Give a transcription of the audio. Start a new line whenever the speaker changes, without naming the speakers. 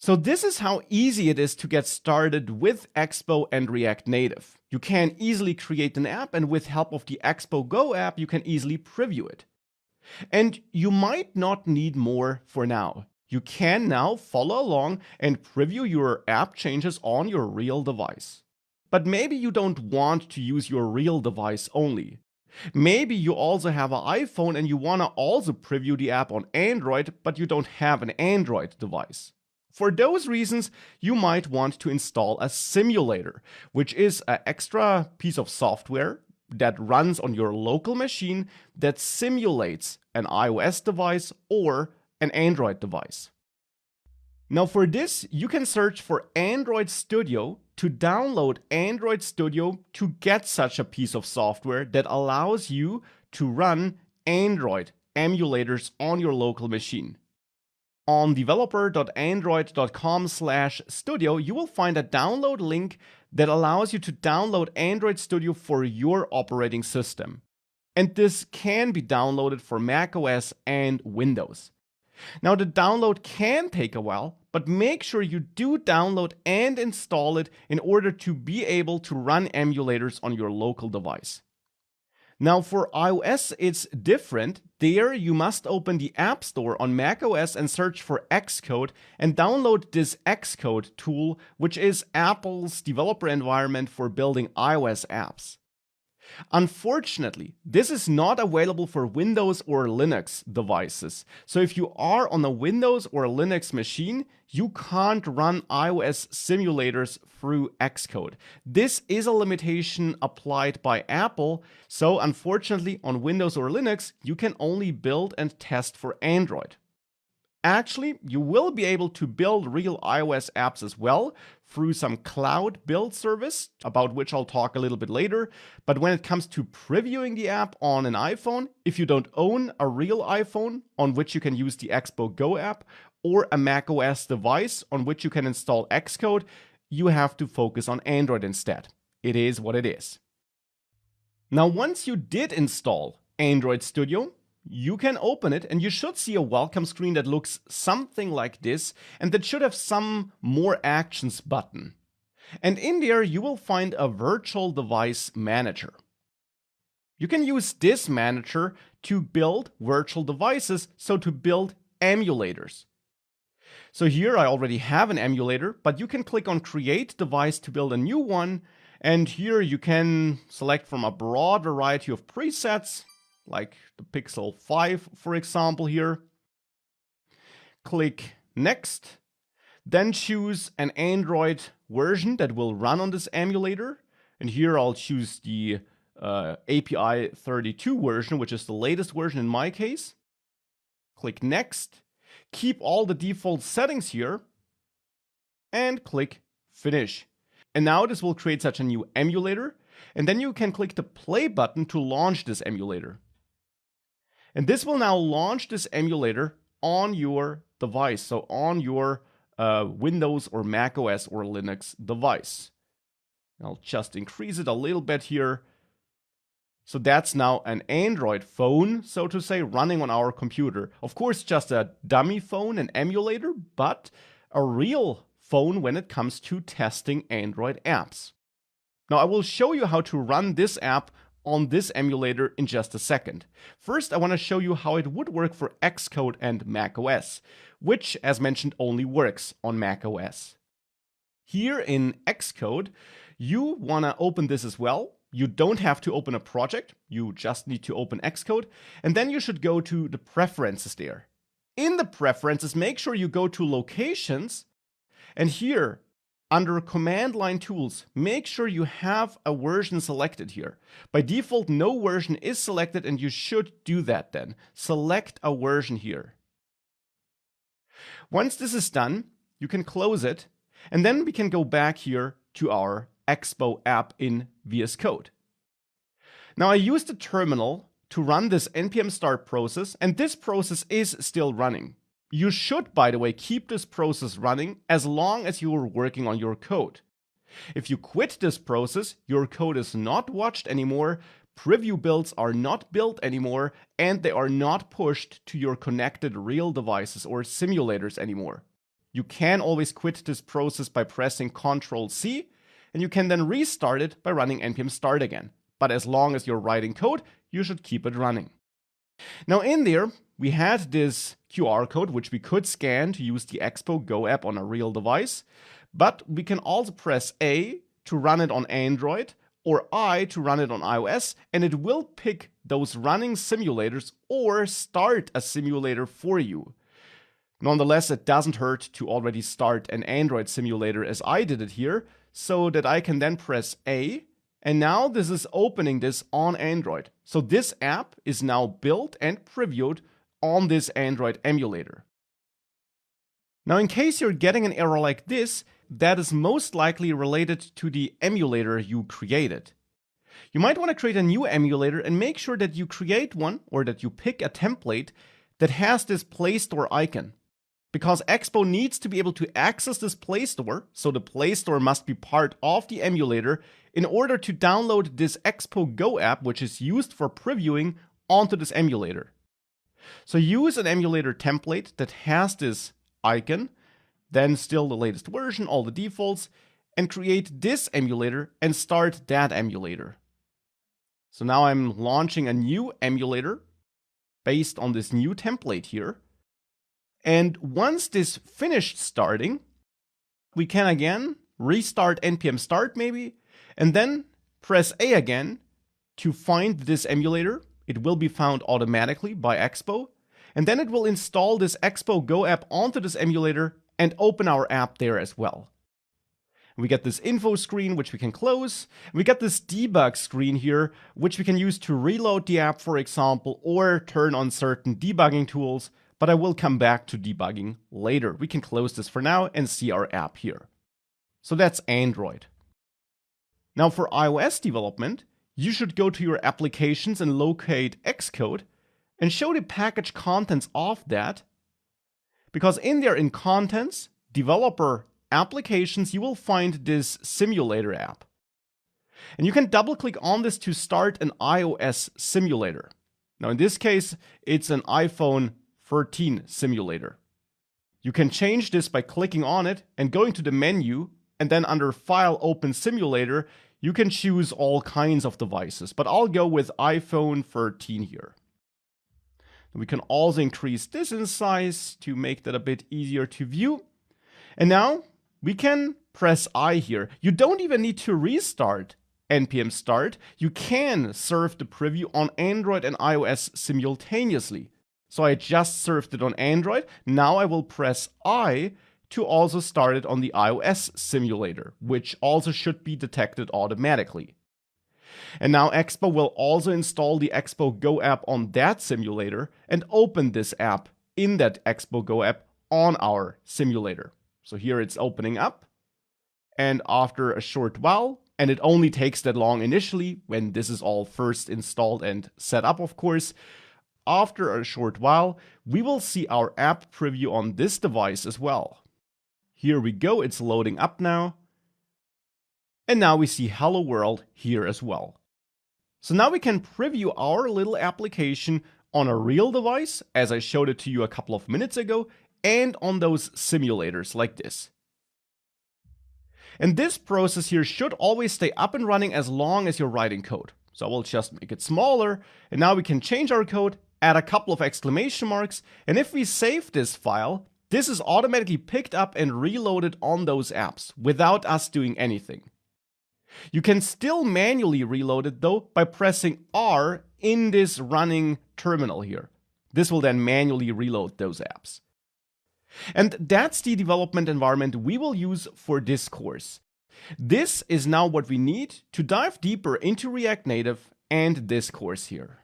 So this is how easy it is to get started with Expo and React Native. You can easily create an app, and with help of the Expo Go app, you can easily preview it. And you might not need more for now. You can now follow along and preview your app changes on your real device. But maybe you don't want to use your real device only. Maybe you also have an iPhone and you want to also preview the app on Android, but you don't have an Android device. For those reasons, you might want to install a simulator, which is an extra piece of software that runs on your local machine that simulates an iOS device or an Android device. Now for this, you can search for Android Studio to download Android Studio to get such a piece of software that allows you to run Android emulators on your local machine. On developer.android.com/studio, you will find a download link that allows you to download Android Studio for your operating system. And this can be downloaded for macOS and Windows. Now, the download can take a while, but make sure you do download and install it in order to be able to run emulators on your local device. Now for iOS, it's different. There you must open the App Store on macOS and search for Xcode and download this Xcode tool, which is Apple's developer environment for building iOS apps. Unfortunately, this is not available for Windows or Linux devices. So if you are on a Windows or Linux machine, you can't run iOS simulators through Xcode. This is a limitation applied by Apple. So unfortunately, on Windows or Linux, you can only build and test for Android. Actually, you will be able to build real iOS apps as well through some cloud build service, about which I'll talk a little bit later. But when it comes to previewing the app on an iPhone, if you don't own a real iPhone on which you can use the Expo Go app, or a macOS device on which you can install Xcode, you have to focus on Android instead. It is what it is. Now, once you did install Android Studio, you can open it and you should see a welcome screen that looks something like this, and that should have some more actions button. And in there you will find a virtual device manager. You can use this manager to build virtual devices, so to build emulators. So here I already have an emulator, but you can click on Create Device to build a new one, and here you can select from a broad variety of presets, like the Pixel 5, for example here. Click Next, then choose an Android version that will run on this emulator. And here I'll choose the API 32 version, which is the latest version in my case. Click Next, keep all the default settings here, and click Finish. And now this will create such a new emulator, and then you can click the play button to launch this emulator. And this will now launch this emulator on your device, so on your Windows or macOS or Linux device. I'll just increase it a little bit here. So that's now an Android phone, so to say, running on our computer. Of course, just a dummy phone, an emulator, but a real phone when it comes to testing Android apps. Now, I will show you how to run this app on this emulator in just a second. First, I want to show you how it would work for Xcode and macOS, which, as mentioned, only works on macOS. Here in Xcode, you want to open this as well. You don't have to open a project, you just need to open Xcode, and then you should go to the preferences there. In the preferences, make sure you go to Locations, and here, under Command Line Tools, make sure you have a version selected here. By default, no version is selected, and you should do that then. Select a version here. Once this is done, you can close it, and then we can go back here to our Expo app in VS Code. Now I used the terminal to run this npm start process, and this process is still running. You should, by the way, keep this process running as long as you are working on your code. If you quit this process, your code is not watched anymore, preview builds are not built anymore, and they are not pushed to your connected real devices or simulators anymore. You can always quit this process by pressing Ctrl+C, and you can then restart it by running npm start again. But as long as you're writing code, you should keep it running. Now in there, we had this QR code, which we could scan to use the Expo Go app on a real device, but we can also press A to run it on Android, or I to run it on iOS, and it will pick those running simulators or start a simulator for you. Nonetheless, it doesn't hurt to already start an Android simulator as I did it here, so that I can then press A, and now this is opening this on Android. So this app is now built and previewed on this Android emulator. Now, in case you're getting an error like this, that is most likely related to the emulator you created. You might want to create a new emulator and make sure that you create one, or that you pick a template that has this Play Store icon. Because Expo needs to be able to access this Play Store, so the Play Store must be part of the emulator in order to download this Expo Go app, which is used for previewing, onto this emulator. So use an emulator template that has this icon, then still the latest version, all the defaults, and create this emulator and start that emulator. So now I'm launching a new emulator based on this new template here. And once this finished starting, we can again restart npm start maybe, and then press A again to find this emulator. It will be found automatically by Expo, and then it will install this Expo Go app onto this emulator and open our app there as well. We get this info screen, which we can close. We get this debug screen here, which we can use to reload the app, for example, or turn on certain debugging tools, but I will come back to debugging later. We can close this for now and see our app here. So that's Android. Now for iOS development, you should go to your applications and locate Xcode and show the package contents of that. Because in there, in Contents, Developer, Applications, you will find this simulator app. And you can double click on this to start an iOS simulator. Now in this case, it's an iPhone 13 simulator. You can change this by clicking on it and going to the menu, and then under File, Open Simulator, you can choose all kinds of devices, but I'll go with iPhone 13 here. We can also increase this in size to make that a bit easier to view. And now we can press I here. You don't even need to restart npm start. You can serve the preview on Android and iOS simultaneously. So I just served it on Android. Now I will press I to also start it on the iOS simulator, which also should be detected automatically. And now Expo will also install the Expo Go app on that simulator and open this app in that Expo Go app on our simulator. So here it's opening up, and after a short while, and it only takes that long initially when this is all first installed and set up, of course, after a short while, we will see our app preview on this device as well. Here we go, it's loading up now. And now we see Hello World here as well. So now we can preview our little application on a real device, as I showed it to you a couple of minutes ago, and on those simulators like this. And this process here should always stay up and running as long as you're writing code. So I will just make it smaller, and now we can change our code, add a couple of exclamation marks, and if we save this file, this is automatically picked up and reloaded on those apps without us doing anything. You can still manually reload it though by pressing R in this running terminal here. This will then manually reload those apps. And that's the development environment we will use for this course. This is now what we need to dive deeper into React Native and this course here.